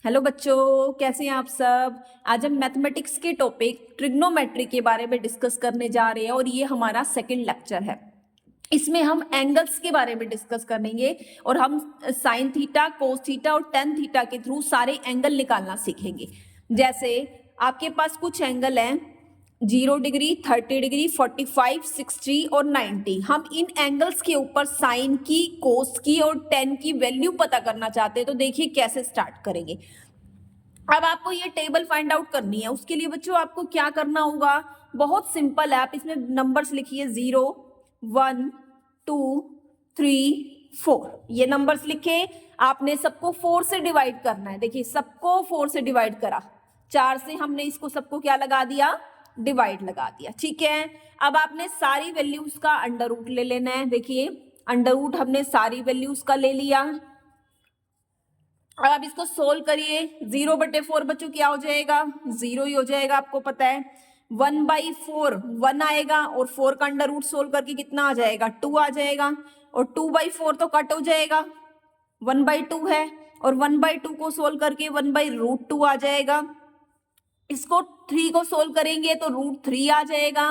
Hello बच्चों, कैसे हैं आप सब। आज हम मैथमेटिक्स के टॉपिक ट्रिग्नोमेट्री के बारे में डिस्कस करने जा रहे हैं और ये हमारा सेकंड लेक्चर है। इसमें हम एंगल्स के बारे में डिस्कस करेंगे और हम साइन थीटा, कोस थीटा और टेन थीटा के थ्रू सारे एंगल निकालना सीखेंगे। जैसे आपके पास कुछ एंगल हैं 0 डिग्री, 30 डिग्री, 45, 60 और 90। हम इन एंगल्स के ऊपर साइन की, कोस की और टेन की वैल्यू पता करना चाहते हैं। तो देखिए कैसे स्टार्ट करेंगे। अब आपको ये टेबल फाइंड आउट करनी है। उसके लिए बच्चों आपको क्या करना होगा, बहुत सिंपल है। आप इसमें नंबर्स लिखिए 0, 1, 2, 3, 4। ये नंबर्स लिखे, आपने सबको 4 से डिवाइड करना है। देखिए सबको 4 से डिवाइड करा, 4 से हमने इसको सबको क्या लगा दिया, डिवाइड लगा दिया। ठीक है, अब आपने सारी वैल्यूज का अंडर रूट ले लेना है। देखिए अंडर रूट हमने सारी वैल्यूज का ले लिया। अब आप इसको सोल्व करिए। 0/4 बच्चों क्या हो जाएगा, 0 ही हो जाएगा, आपको पता है। 1/4 1 आएगा और 4 का अंडर रूट सोल्व करके कितना आ जाएगा, 2 आ जाएगा। और 2/4 तो कट हो जाएगा, 1/2 है। और 1/2 को सोल्व करके 1/√2 आ जाएगा। इसको 3 को सोल्व करेंगे तो √3 आ जाएगा।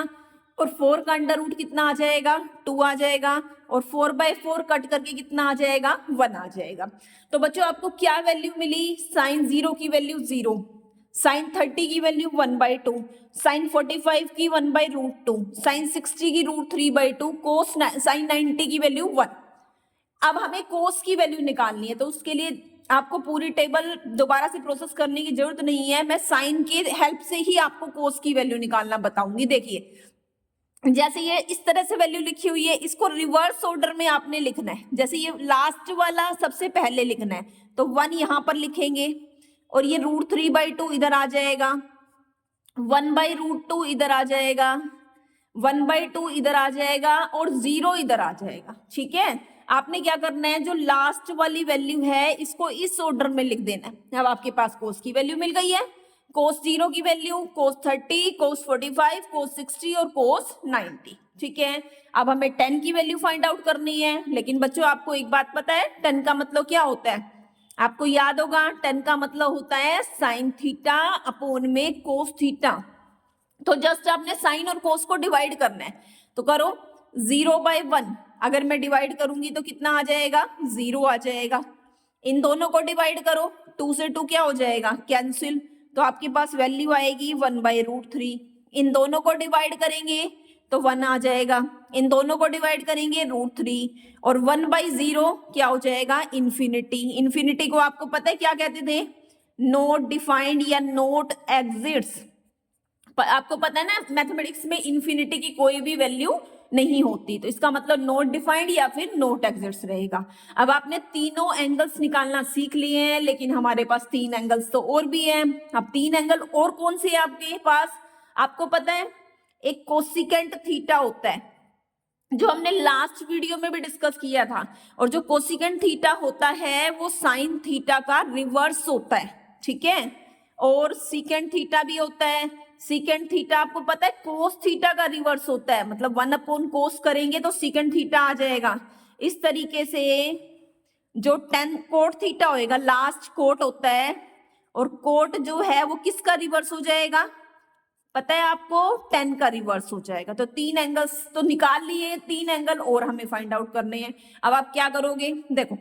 और 4 का अंडर रूट कितना आ जाएगा, 2 आ जाएगा। और 4/4 कट करके कितना आ जाएगा, 1 आ जाएगा। तो बच्चों आपको क्या वैल्यू मिली, साइन 0 की वैल्यू 0, साइन 30 की वैल्यू 1/2, साइन 45 की 1/√2, साइन 60 की √3/2, कोस साइन 90 की वैल्यू 1। अब हमें कोस की वैल्यू निकालनी है, तो उसके लिए आपको पूरी टेबल दोबारा से प्रोसेस करने की जरूरत नहीं है। मैं साइन की हेल्प से ही आपको कोस की वैल्यू निकालना बताऊंगी। देखिए जैसे ये इस तरह से वैल्यू लिखी हुई है, इसको रिवर्स ऑर्डर में आपने लिखना है। जैसे ये लास्ट वाला सबसे पहले लिखना है, तो 1 यहां पर लिखेंगे और ये √3/2 इधर आ जाएगा, 1/√2 इधर आ जाएगा, 1/2 इधर आ जाएगा और 0 इधर आ जाएगा। ठीक है, आपने क्या करना है, जो लास्ट वाली वैल्यू है इसको इस ऑर्डर में लिख देना है। अब आपके पास कोस की वैल्यू मिल गई है, कोस 0 की वैल्यू, कोस 30, कोस 45, कोस 60 और कोस 90। ठीक है, अब हमें 10 की वैल्यू फाइंड आउट करनी है। लेकिन बच्चों आपको एक बात पता है, 10 का मतलब क्या होता है, आपको याद होगा 10 का मतलब होता है साइन थीटा अपॉन में कोस थीटा। तो जस्ट आपने साइन और कोस को डिवाइड करना है, तो करो 0/1। अगर मैं डिवाइड करूंगी तो कितना आ जाएगा, 0 आ जाएगा। इन दोनों को डिवाइड करो, 2 से 2 क्या हो जाएगा, कैंसिल। तो आपके पास वैल्यू आएगी 1/√3। इन दोनों को डिवाइड करेंगे तो 1 आ जाएगा, इन दोनों को डिवाइड करेंगे √3। और 1/0 क्या हो जाएगा, इन्फिनिटी। इन्फिनिटी को आपको पता है क्या कहते थे, नॉट डिफाइंड या नॉट एग्जिट्स। आपको पता है ना मैथमेटिक्स में इन्फिनिटी की कोई भी वैल्यू नहीं होती, तो इसका मतलब नॉट डिफाइंड या फिर नॉट एग्जिट्स रहेगा। अब आपने तीनों एंगल्स निकालना सीख लिए हैं, लेकिन हमारे पास 3 एंगल्स तो और भी हैं। अब 3 एंगल और कौन से हैं आपके पास, आपको पता है एक कोसिकेंट थीटा होता है, जो हमने लास्ट वीडियो में भी डिस्कस किया था। और जो कोसिकेंट थीटा होता है वो साइन थीटा का रिवर्स होता है। ठीक है, और सीकेंट थीटा भी होता है। सीकेंट थीटा आपको पता है कोस थीटा का रिवर्स होता है, मतलब 1/कोस करेंगे तो सीकेंट थीटा आ जाएगा। इस तरीके से जो 10 कोट थीटा होएगा, लास्ट कोट होता है, और कोट जो है वो किसका रिवर्स हो जाएगा, पता है आपको, 10 का रिवर्स हो जाएगा। तो 3 एंगल्स तो निकाल लिए, 3 एंगल और हमें फाइंड आउट करने हैं। अब आप क्या करोगे, देखो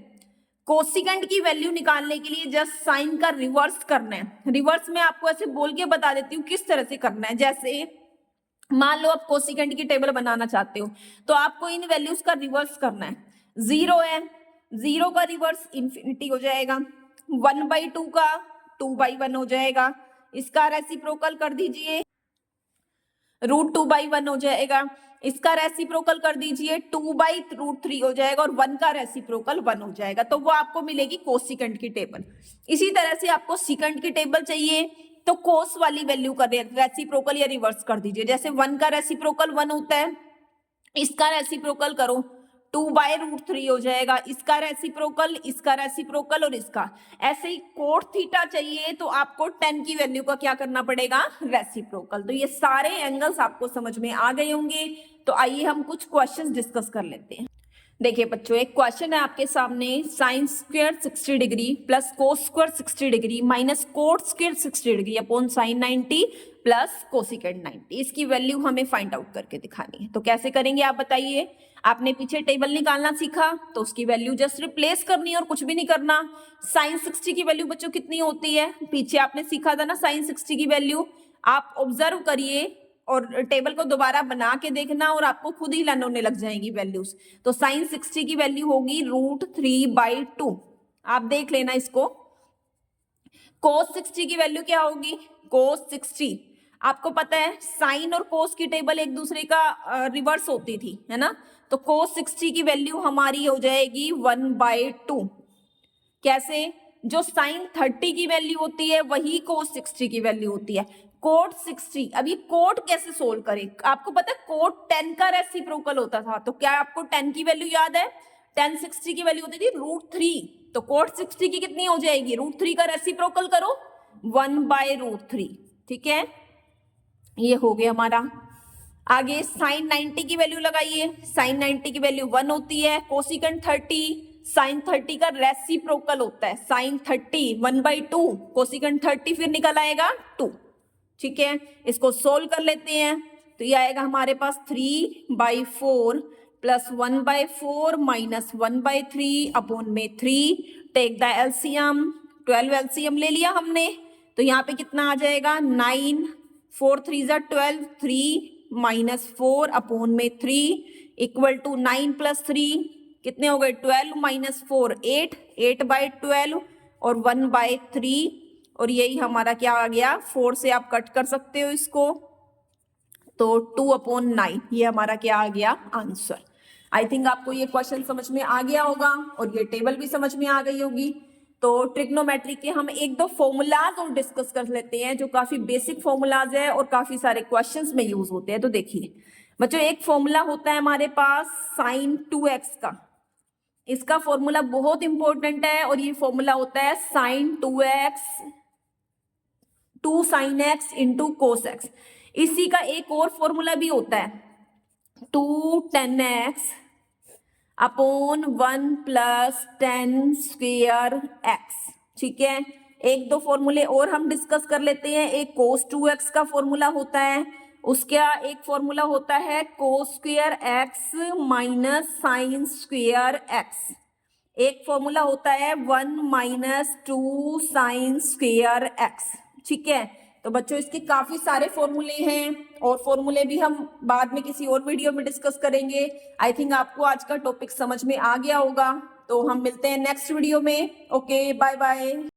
कोसिकेंट की वैल्यू निकालने के लिए जस्ट साइन का रिवर्स करना है। रिवर्स में आपको ऐसे बोल के बता देती हूँ किस तरह से करना है। जैसे मान लो आप कोसिकेंट की टेबल बनाना चाहते हो, तो आपको इन वैल्यूज का रिवर्स करना है। 0 है, 0 का रिवर्स इन्फिनिटी हो जाएगा। 1/2 का 2/1 हो जाएगा। इसका रेसिप्रोकल कर दीजिए, √2/1 हो जाएगा। इसका रेसिप्रोकल कर दीजिए, 2/√3 हो जाएगा। और 1 का रेसिप्रोकल 1 हो जाएगा। तो वो आपको मिलेगी कोसिकेंट की टेबल। इसी तरह से आपको सिकेंट की टेबल चाहिए, तो कोस वाली वैल्यू का रेसिप्रोकल या रिवर्स कर दीजिए। जैसे 1 का रेसिप्रोकल 1 होता है, इसका रेसिप्रोकल करो 2/√3 हो जाएगा। इसका रेसिप्रोकल और इसका। ऐसे ही कोट थीटा चाहिए तो आपको 10 की वैल्यू का क्या करना पड़ेगा, रेसिप्रोकल। तो ये सारे एंगल्स आपको समझ में आ गए होंगे। तो आइए हम कुछ क्वेश्चंस डिस्कस कर लेते हैं। देखिए बच्चों, एक क्वेश्चन है आपके सामने, sine square 60 degree plus cos square 60 degree minus cot square 60 degree upon sine 90 plus cosecant 90, इसकी वैल्यू हमें फाइंड आउट करके दिखानी है। तो कैसे करेंगे आप बताइए। आपने पीछे टेबल निकालना सीखा तो उसकी वैल्यू जस्ट रिप्लेस करनी है और कुछ भी नहीं करना। साइन 60 की वैल्यू बच्चों कितनी होती है, पीछे आपने सीखा था ना साइन 60 की वैल्यू। आप ऑब्जर्व करिए और टेबल को दोबारा बना के देखना और आपको खुद ही लर्न होने लग जाएंगी वैल्यूज। तो साइन 60 की वैल्यू होगी √3/2। आप देख लेना इसको। कोस 60 की वैल्यू क्या होगी, कोस 60 आपको पता है साइन और कोस की टेबल एक दूसरे का रिवर्स होती थी, है ना। तो कोस 60 की वैल्यू हमारी हो जाएगी 1/2। कैसे, जो साइन 30 की वैल्यू होती है वही कोस 60 की वैल्यू होती है। कोट 60, अब ये कोट कैसे सोल्व करें, आपको पता है कोट 10 का रेसिप्रोकल होता था। तो क्या आपको 10 की वैल्यू याद है, 10 60 की वैल्यू होती थी √3। तो कोट 60 की कितनी हो जाएगी, √3 का रेसिप्रोकल करो 1/√3। ठीक है, ये हो गया हमारा। आगे साइन 90 की वैल्यू लगाइए, साइन 90 की वैल्यू 1 होती है। कोसिकेंड 30 साइन 30 का रेसिप्रोकल होता है, साइन 30 1/2, कोसिकेंड 30 फिर निकल आएगा 2। ठीक है, इसको सोल्व कर लेते हैं। तो ये आएगा हमारे पास 3/4 प्लस 1/4 माइनस 1/3 अपॉन में 3। टेक द एलसीएम, 12 एलसीएम ले लिया हमने। तो यहाँ पे कितना आ जाएगा 9, 4 3 12, 3 माइनस 4 अपॉन में 3 इक्वल टू 9 प्लस 3 कितने हो गए 12 माइनस 4 8, 8/12 और 1/3। और यही हमारा क्या आ गया, 4 से आप कट कर सकते हो इसको, तो 2/9 ये हमारा क्या आ गया आंसर। आई थिंक आपको ये क्वेश्चन समझ में आ गया होगा और ये टेबल भी समझ में आ गई होगी। तो ट्रिग्नोमेट्री के हम एक दो फॉर्मूलाज और डिस्कस कर लेते हैं जो काफी बेसिक फॉर्मूलाज है और काफी सारे क्वेश्चंस में यूज होते हैं। तो देखिए बच्चों, एक फॉर्मूला होता है हमारे पास साइन 2x का, इसका फॉर्मूला बहुत इंपॉर्टेंट है और ये फॉर्मूला होता है sine 2x 2 sin x into cos x. इसी का एक और फॉर्मूला भी होता है 2 tan x upon 1 plus 10 square x। ठीक है, एक दो फॉर्मूले और हम डिस्कस कर लेते हैं। एक कोस 2x का फॉर्मूला होता है, उसका एक फॉर्मूला होता है cos square x minus sine square x। एक फॉर्मूला होता है 1 माइनस 2 साइन स्क्वेयर x। ठीक है, तो बच्चों इसके काफी सारे फॉर्मूले हैं और फॉर्मूले भी हम बाद में किसी और वीडियो में डिस्कस करेंगे। आई थिंक आपको आज का टॉपिक समझ में आ गया होगा। तो हम मिलते हैं नेक्स्ट वीडियो में। Okay, bye bye.